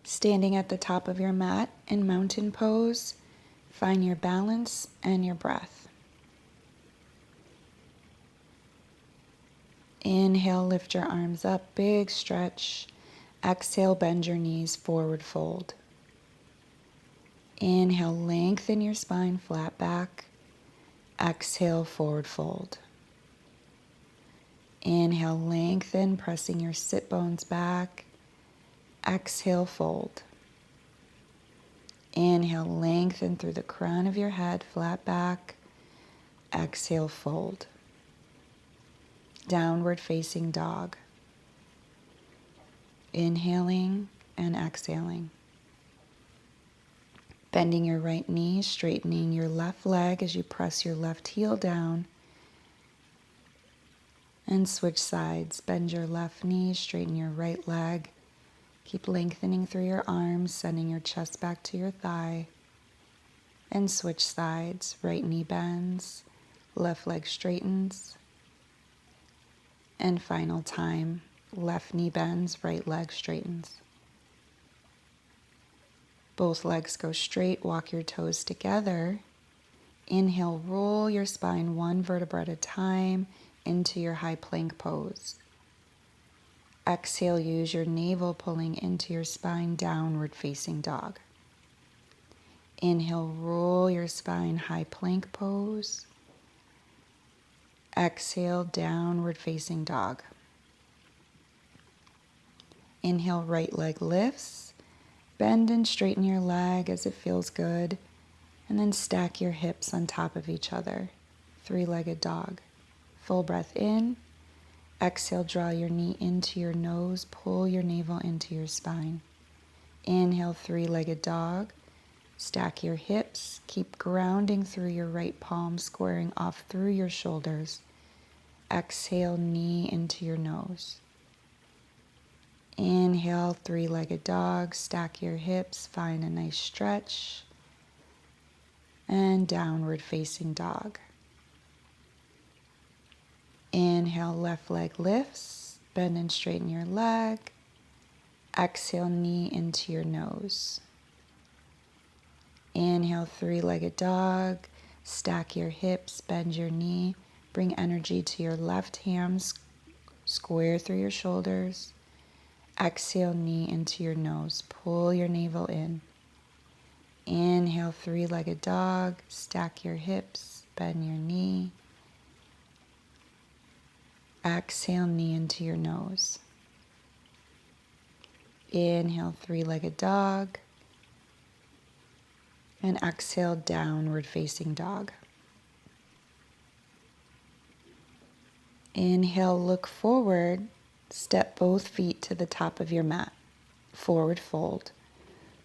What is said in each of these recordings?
Standing at the top of your mat in mountain pose, find your balance and your breath. Inhale, lift your arms up, big stretch. Exhale, bend your knees, forward fold. Inhale, lengthen your spine, flat back. Exhale, forward fold. Inhale, lengthen, pressing your sit bones back. Exhale, fold. Inhale, lengthen through the crown of your head, flat back. Exhale, fold. Downward facing dog. Inhaling and exhaling. Bending your right knee, straightening your left leg as you press your left heel down. And switch sides. Bend your left knee, straighten your right leg. Keep lengthening through your arms, sending your chest back to your thigh. And switch sides. Right knee bends, left leg straightens. And final time, left knee bends, right leg straightens. Both legs go straight, walk your toes together. Inhale, roll your spine one vertebra at a time into your high plank pose. Exhale, use your navel pulling into your spine, downward facing dog. Inhale, roll your spine, high plank pose. Exhale, downward facing dog. Inhale, right leg lifts. Bend and straighten your leg as it feels good. And then stack your hips on top of each other. Three-legged dog. Full breath in. Exhale, draw your knee into your nose. Pull your navel into your spine. Inhale, three-legged dog. Stack your hips. Keep grounding through your right palm, squaring off through your shoulders. Exhale, knee into your nose. Inhale, three-legged dog. Stack your hips. Find a nice stretch. And downward facing dog. Inhale, left leg lifts. Bend and straighten your leg. Exhale, knee into your nose. Inhale, three-legged dog. Stack your hips, bend your knee. Bring energy to your left hand. Square through your shoulders. Exhale, knee into your nose. Pull your navel in. Inhale, three-legged dog. Stack your hips, bend your knee. Exhale, knee into your nose. Inhale, three-legged dog. And exhale, downward facing dog. Inhale, look forward. Step both feet to the top of your mat. Forward fold.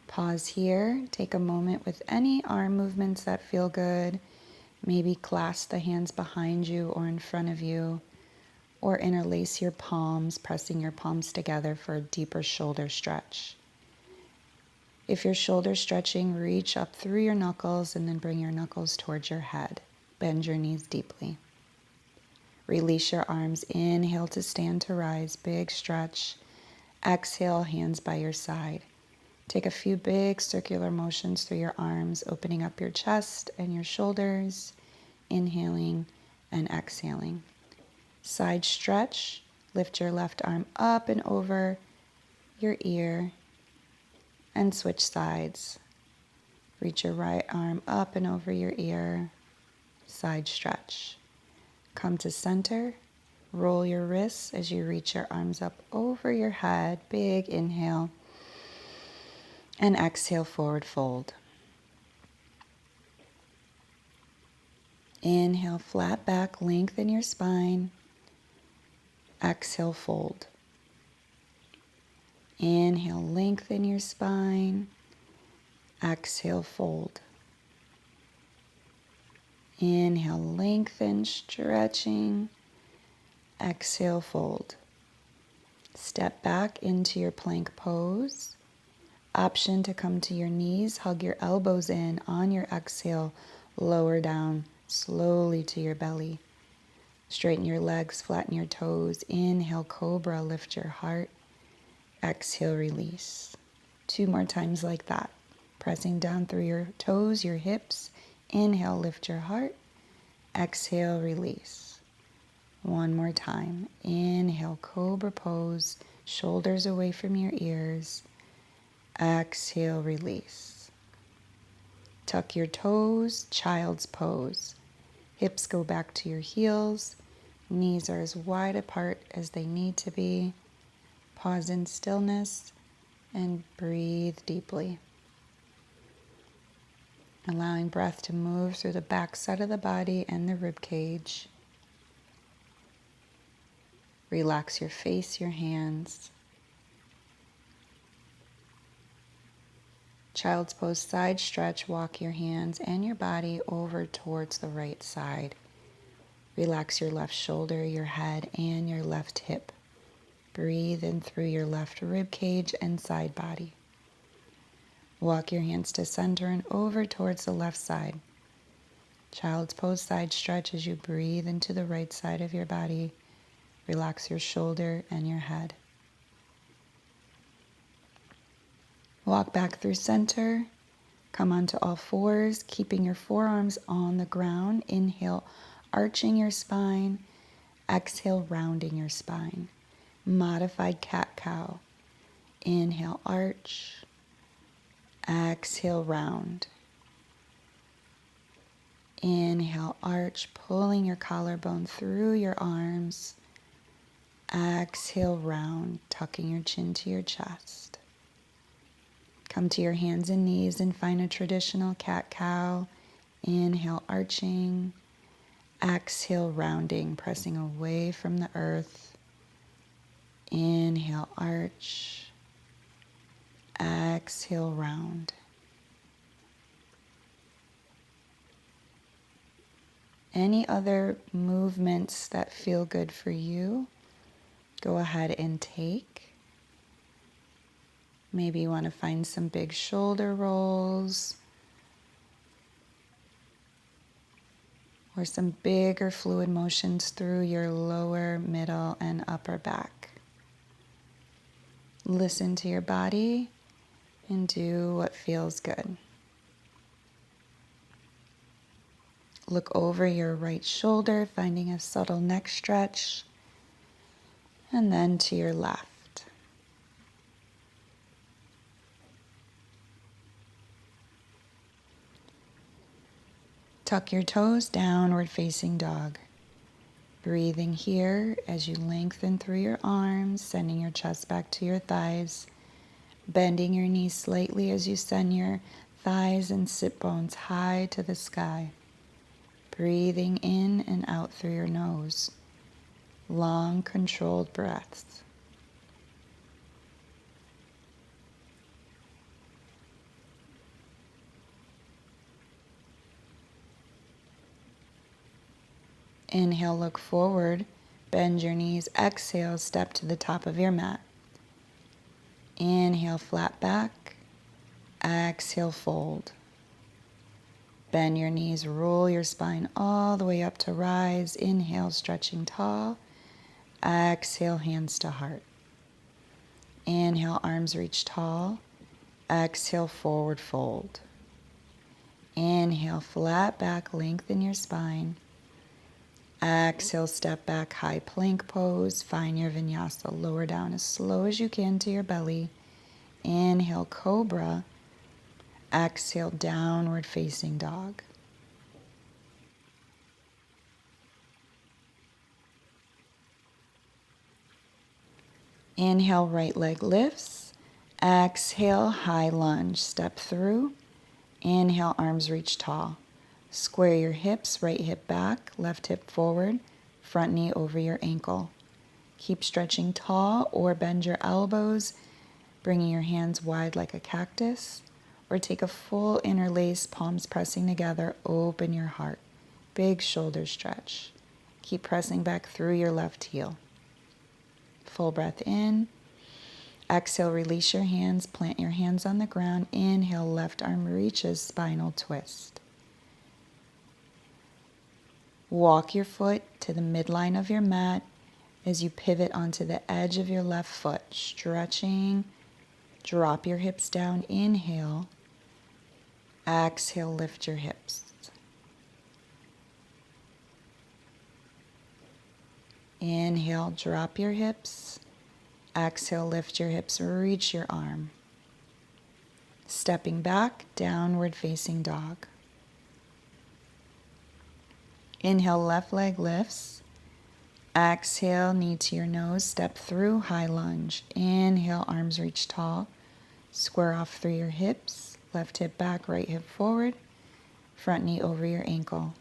Pause here. Take a moment with any arm movements that feel good. Maybe clasp the hands behind you or in front of you. Or interlace your palms, pressing your palms together for a deeper shoulder stretch. If you're shoulder stretching, reach up through your knuckles and then bring your knuckles towards your head. Bend your knees deeply. Release your arms. Inhale to stand to rise. Big stretch. Exhale, hands by your side. Take a few big circular motions through your arms, opening up your chest and your shoulders. Inhaling and exhaling. Side stretch. Lift your left arm up and over your ear. And switch sides. Reach your right arm up and over your ear. Side stretch. Come to center. Roll your wrists as you reach your arms up over your head. Big inhale. And exhale, forward fold. Inhale, flat back, lengthen your spine. Exhale, fold. Inhale, lengthen your spine. Exhale, fold. Inhale, lengthen, stretching. Exhale, fold. Step back into your plank pose. Option to come to your knees. Hug your elbows in on your exhale. Lower down slowly to your belly. Straighten your legs, flatten your toes. Inhale, cobra, lift your heart. Exhale, release. 2 more times like that. Pressing down through your toes, your hips. Inhale, lift your heart. Exhale, release. 1 more time. Inhale, cobra pose. Shoulders away from your ears. Exhale, release. Tuck your toes, child's pose. Hips go back to your heels. Knees are as wide apart as they need to be. Pause in stillness and breathe deeply. Allowing breath to move through the back side of the body and the rib cage. Relax your face, your hands. Child's pose, side stretch. Walk your hands and your body over towards the right side. Relax your left shoulder, your head, and your left hip. Breathe in through your left rib cage and side body. Walk your hands to center and over towards the left side. Child's pose, side stretch as you breathe into the right side of your body. Relax your shoulder and your head. Walk back through center. Come onto all fours, keeping your forearms on the ground. Inhale, arching your spine. Exhale, rounding your spine. Modified cat-cow. Inhale, arch. Exhale, round. Inhale, arch, pulling your collarbone through your arms. Exhale, round, tucking your chin to your chest. Come to your hands and knees and find a traditional cat-cow. Inhale, arching. Exhale, rounding, pressing away from the earth. Inhale, arch. Exhale, round. Any other movements that feel good for you, go ahead and take. Maybe you want to find some big shoulder rolls or some bigger fluid motions through your lower, middle, and upper back. Listen to your body and do what feels good. Look over your right shoulder, finding a subtle neck stretch, and then to your left. Tuck your toes, downward facing dog. Breathing here as you lengthen through your arms, sending your chest back to your thighs. Bending your knees slightly as you send your thighs and sit bones high to the sky. Breathing in and out through your nose. Long, controlled breaths. Inhale, look forward. Bend your knees. Exhale, step to the top of your mat. Inhale, flat back. Exhale, fold. Bend your knees, roll your spine all the way up to rise. Inhale, stretching tall. Exhale, hands to heart. Inhale, arms reach tall. Exhale, forward fold. Inhale, flat back, lengthen your spine. Exhale, step back, high plank pose. Find your vinyasa. Lower down as slow as you can to your belly. Inhale, cobra. Exhale, downward facing dog. Inhale, right leg lifts. Exhale, high lunge. Step through. Inhale, arms reach tall. Square your hips, right hip back, left hip forward, front knee over your ankle. Keep stretching tall or bend your elbows, bringing your hands wide like a cactus, or take a full interlace, palms pressing together, open your heart. Big shoulder stretch. Keep pressing back through your left heel. Full breath in. Exhale, release your hands, plant your hands on the ground. Inhale, left arm reaches, spinal twist. Walk your foot to the midline of your mat as you pivot onto the edge of your left foot, stretching Drop your hips down, inhale. Exhale, lift your hips. Inhale, drop your hips. Exhale, lift your hips, reach your arm. Stepping back, downward facing dog. Inhale, left leg lifts. Exhale, knee to your nose, step through, high lunge. Inhale, arms reach tall. Square off through your hips. Left hip back, right hip forward. Front knee over your ankle.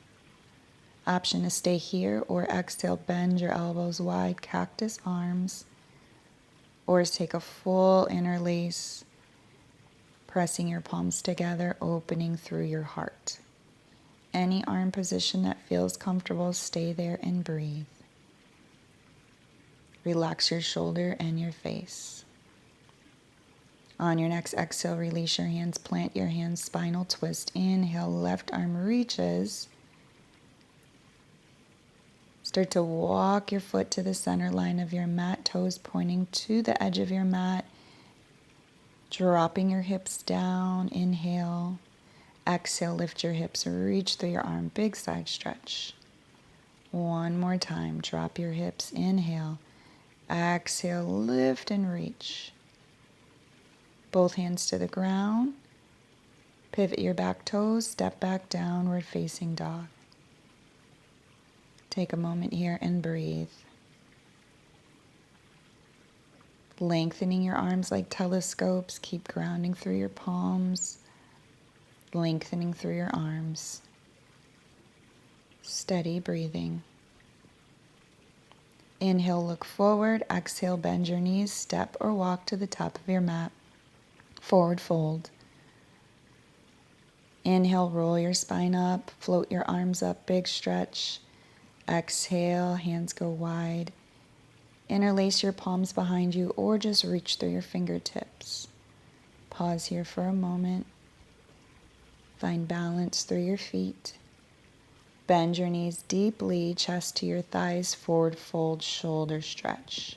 Option to stay here or exhale, bend your elbows wide, cactus arms. Or take a full interlace, pressing your palms together, opening through your heart. Any arm position that feels comfortable, stay there and breathe. Relax your shoulder and your face. On your next exhale, release your hands, plant your hands, spinal twist. Inhale, left arm reaches. Start to walk your foot to the center line of your mat, toes pointing to the edge of your mat. Dropping your hips down, inhale. Exhale, lift your hips, reach through your arm, big side stretch. One more time, drop your hips, inhale. Exhale, lift and reach. Both hands to the ground. Pivot your back toes, step back, downward facing dog. Take a moment here and breathe. Lengthening your arms like telescopes. Keep grounding through your palms. Lengthening through your arms. Steady breathing. Inhale, look forward. Exhale, bend your knees. Step or walk to the top of your mat. Forward fold. Inhale, roll your spine up. Float your arms up, big stretch. Exhale, hands go wide. Interlace your palms behind you or just reach through your fingertips. Pause here for a moment. Find balance through your feet. Bend your knees deeply, chest to your thighs, forward fold, shoulder stretch.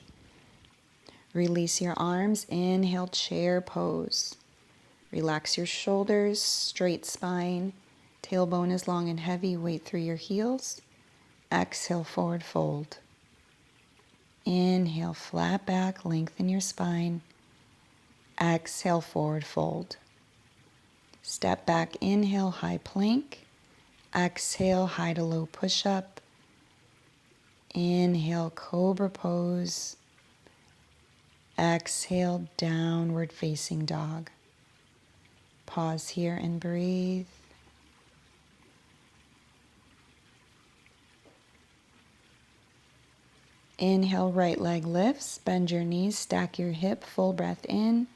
Release your arms, inhale, chair pose. Relax your shoulders, straight spine, tailbone is long and heavy, weight through your heels. Exhale, forward fold. Inhale, flat back, lengthen your spine. Exhale, forward fold. Step back, inhale, high plank. Exhale, high to low push-up. Inhale, cobra pose. Exhale, downward facing dog. Pause here and breathe. Inhale, right leg lifts, bend your knees, stack your hip, full breath in.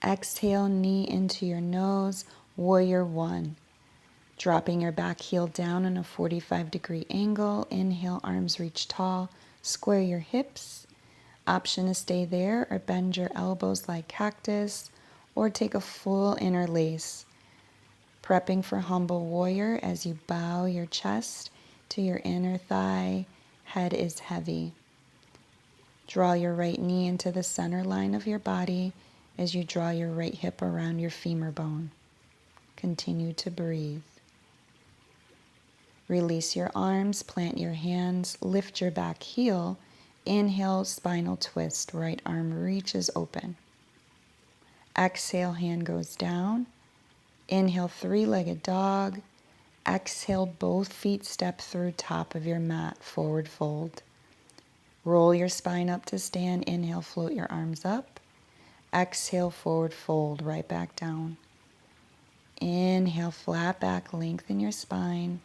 Exhale, knee into your nose, warrior one. Dropping your back heel down in a 45-degree angle. Inhale, arms reach tall, square your hips. Option to stay there or bend your elbows like cactus or take a full interlace. Prepping for humble warrior as you bow your chest to your inner thigh, head is heavy. Draw your right knee into the center line of your body as you draw your right hip around your femur bone. Continue to breathe. Release your arms, plant your hands, lift your back heel. Inhale, spinal twist, right arm reaches open. Exhale, hand goes down. Inhale, three-legged dog. Exhale, both feet step through top of your mat, forward fold. Roll your spine up to stand. Inhale, float your arms up. Exhale, forward fold, right back down. Inhale, flat back, lengthen your spine.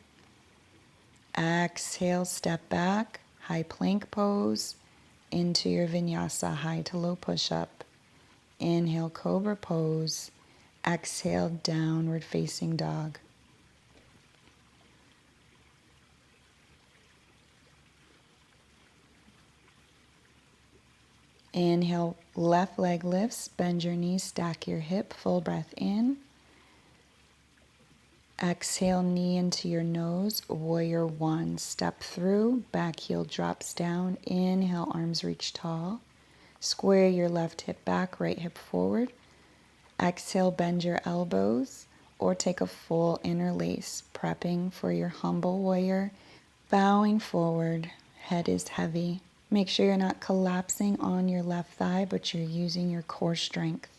Exhale, step back, high plank pose into your vinyasa, high to low push-up. Inhale, cobra pose. Exhale, downward facing dog. Inhale, left leg lifts, bend your knees, stack your hip, full breath in. Exhale, knee into your nose, warrior one. Step through, back heel drops down. Inhale, arms reach tall. Square your left hip back, right hip forward. Exhale, bend your elbows or take a full interlace, prepping for your humble warrior. Bowing forward, head is heavy. Make sure you're not collapsing on your left thigh, but you're using your core strength.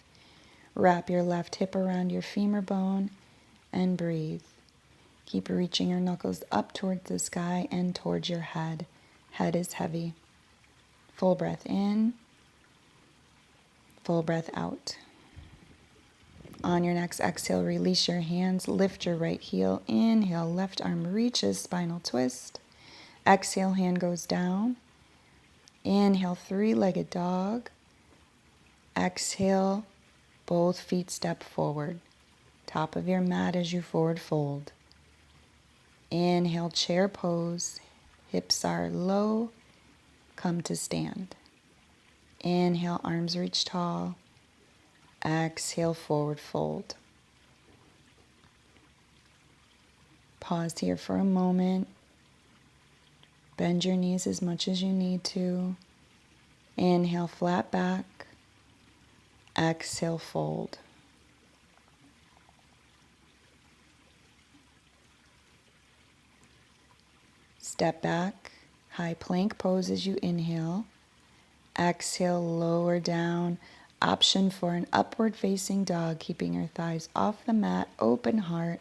Wrap your left hip around your femur bone and breathe. Keep reaching your knuckles up towards the sky and towards your head. Head is heavy. Full breath in, full breath out. On your next exhale, release your hands, lift your right heel. Inhale, left arm reaches, spinal twist. Exhale, hand goes down. Inhale, three-legged dog. Exhale, both feet step forward. Top of your mat as you forward fold. Inhale, chair pose. Hips are low. Come to stand. Inhale, arms reach tall. Exhale, forward fold. Pause here for a moment. Bend your knees as much as you need to. Inhale, flat back. Exhale, fold. Step back, high plank pose as you inhale. Exhale, lower down. Option for an upward facing dog, keeping your thighs off the mat, open heart.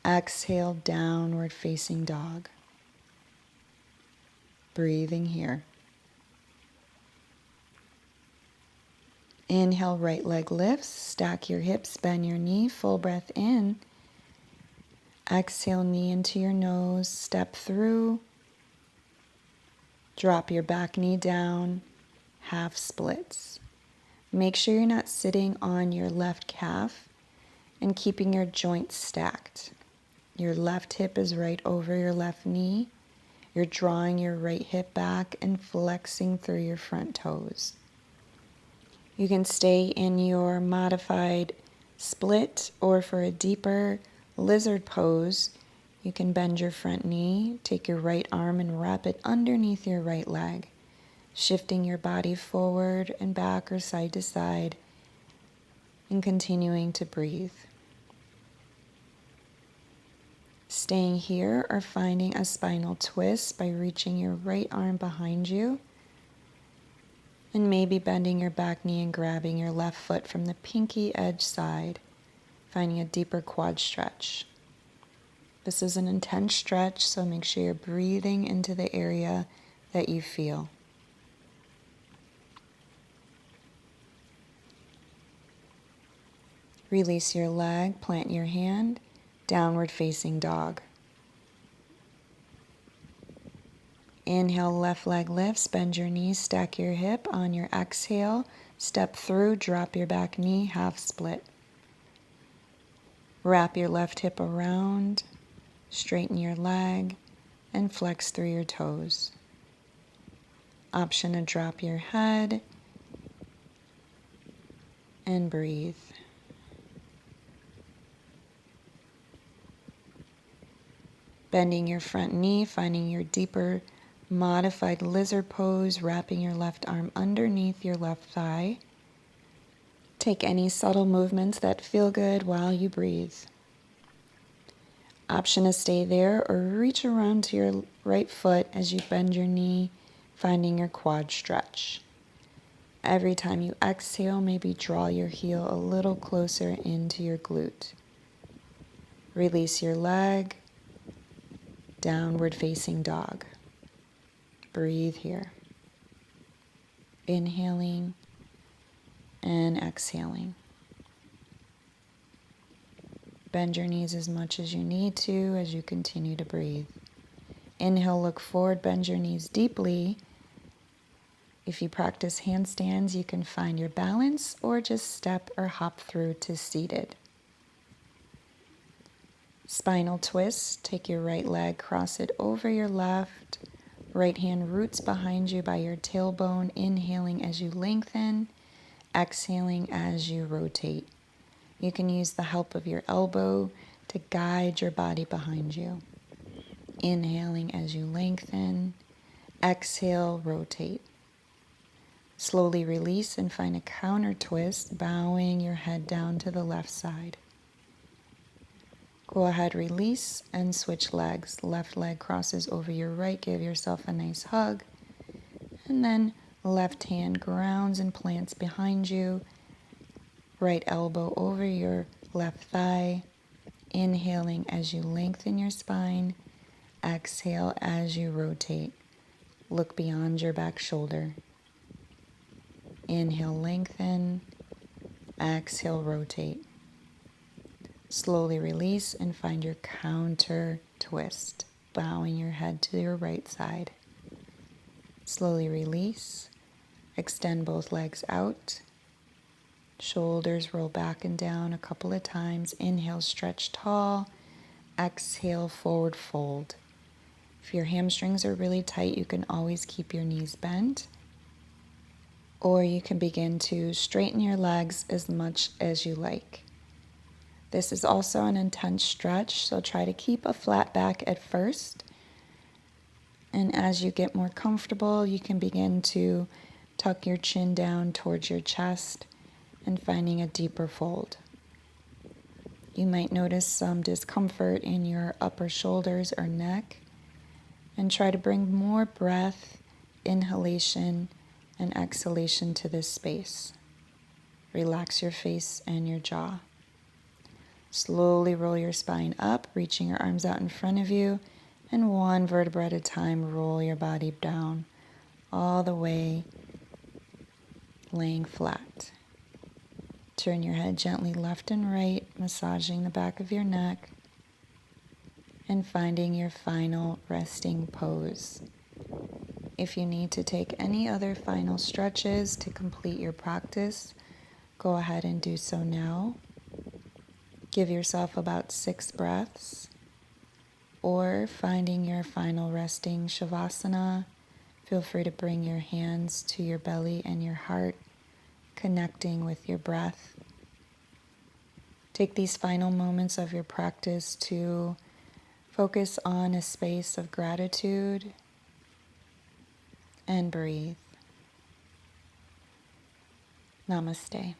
Exhale, downward facing dog. Breathing here. Inhale, right leg lifts, stack your hips, bend your knee, full breath in. Exhale, knee into your nose, step through. Drop your back knee down, half splits. Make sure you're not sitting on your left calf and keeping your joints stacked. Your left hip is right over your left knee. You're drawing your right hip back and flexing through your front toes. You can stay in your modified split, or for a deeper lizard pose, you can bend your front knee, take your right arm and wrap it underneath your right leg, shifting your body forward and back or side to side, and continuing to breathe. Staying here or finding a spinal twist by reaching your right arm behind you and maybe bending your back knee and grabbing your left foot from the pinky edge side, finding a deeper quad stretch. This is an intense stretch, so make sure you're breathing into the area that you feel. Release your leg, plant your hand, downward facing dog. Inhale, left leg lifts, bend your knees, stack your hip. On your exhale, step through, drop your back knee, half split. Wrap your left hip around, straighten your leg, and flex through your toes. Option to drop your head and breathe. Bending your front knee, finding your deeper modified lizard pose, wrapping your left arm underneath your left thigh. Take any subtle movements that feel good while you breathe. Option to stay there or reach around to your right foot as you bend your knee, finding your quad stretch. Every time you exhale, maybe draw your heel a little closer into your glute. Release your leg, downward facing dog. Breathe here. Inhaling and exhaling. Bend your knees as much as you need to as you continue to breathe. Inhale, look forward, bend your knees deeply. If you practice handstands, you can find your balance or just step or hop through to seated. Spinal twist, take your right leg, cross it over your left. Right hand roots behind you by your tailbone, inhaling as you lengthen, exhaling as you rotate. You can use the help of your elbow to guide your body behind you. Inhaling as you lengthen, exhale, rotate. Slowly release and find a counter twist, bowing your head down to the left side. Go ahead, release and switch legs. Left leg crosses over your right. Give yourself a nice hug. And then left hand grounds and plants behind you. Right elbow over your left thigh. Inhaling as you lengthen your spine. Exhale as you rotate. Look beyond your back shoulder. Inhale, lengthen. Exhale, rotate. Slowly release and find your counter twist, bowing your head to your right side. Slowly release. Extend both legs out. Shoulders roll back and down a couple of times. Inhale, stretch tall. Exhale, forward fold. If your hamstrings are really tight, you can always keep your knees bent. Or you can begin to straighten your legs as much as you like. This is also an intense stretch, so try to keep a flat back at first. And as you get more comfortable, you can begin to tuck your chin down towards your chest and finding a deeper fold. You might notice some discomfort in your upper shoulders or neck, and try to bring more breath, inhalation, and exhalation to this space. Relax your face and your jaw. Slowly roll your spine up, reaching your arms out in front of you, and one vertebra at a time, roll your body down, all the way laying flat. Turn your head gently left and right, massaging the back of your neck, and finding your final resting pose. If you need to take any other final stretches to complete your practice, go ahead and do so now. Give yourself about 6 breaths, or finding your final resting shavasana, feel free to bring your hands to your belly and your heart, connecting with your breath. Take these final moments of your practice to focus on a space of gratitude and breathe. Namaste.